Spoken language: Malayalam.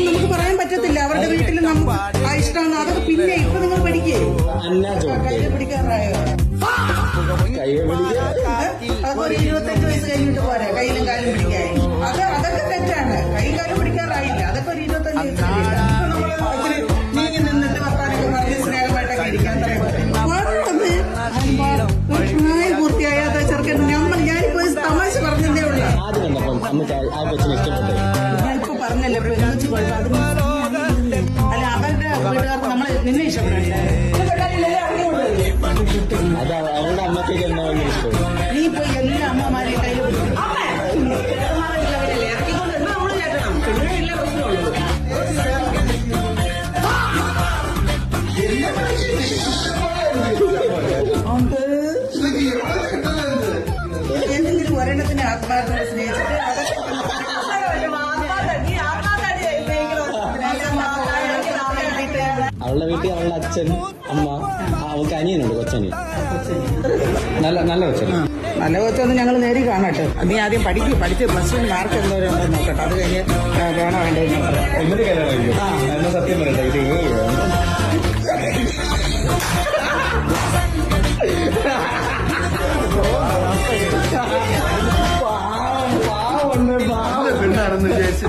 നമുക്ക് പറയാൻ പറ്റത്തില്ല. അവരുടെ വീട്ടിൽ നമുക്ക് ഇഷ്ടമാണ്. അതൊക്കെ പിന്നെ ഇപ്പൊ നിങ്ങൾ പഠിക്കേ കയ്യിൽ പിടിക്കാറായോ? അതൊക്കെ ഒരു 25 വയസ്സ് കഴിഞ്ഞിട്ട് പോരാ കയ്യിലും കാലും പിടിക്കാൻ. അതൊക്കെ തെറ്റാണ്. കൈ കാലും പിടിക്കാറായില്ല. അതൊക്കെ ഒരു 25 വയസ്സ് നീങ്ങി നിന്നിട്ട് വർത്താനൊക്കെ പറഞ്ഞ് സ്നേഹമായിട്ടൊക്കെ ഇരിക്കാൻ പ്രായം പൂർത്തിയായാത്ത ചെറുക്കൻ ഞാനിപ്പോ തമാശ പറഞ്ഞതേ ഉള്ളൂ. ഞാനിപ്പോ പറഞ്ഞല്ലേ ഒരുമിച്ച് കുഴപ്പം. അല്ല അവരുടെ വീട്ടുകാർക്ക് നമ്മളെ നിന്നെ ഇഷ്ടപ്പെടില്ല. നീ പോയി എല്ലാ അമ്മമാരെയും കയ്യിൽ പിടിക്കും. എന്തെങ്കിലും ഒരെണ്ണത്തിന്റെ ആത്മാർത്ഥത സ്നേഹിച്ചിട്ട് അവളുടെ വീട്ടിൽ അവളുടെ അച്ഛൻ അമ്മ അവൾക്ക് അനിയനുണ്ട് കൊച്ചനി. നല്ല കൊച്ചൻ. നല്ല കൊച്ചൊന്ന് ഞങ്ങൾ നേരി കാണട്ടെ. നീ ആദ്യം പഠിച്ച് പ്ലസ് 1 മാർക്ക് എന്തോരം ഉണ്ടോ നോക്കട്ടെ. അത് കഴിഞ്ഞ് വേണോ വേണ്ടത് സത്യം പറയട്ടെ. പെണ്ണാണെന്ന് വിചാരിച്ചു.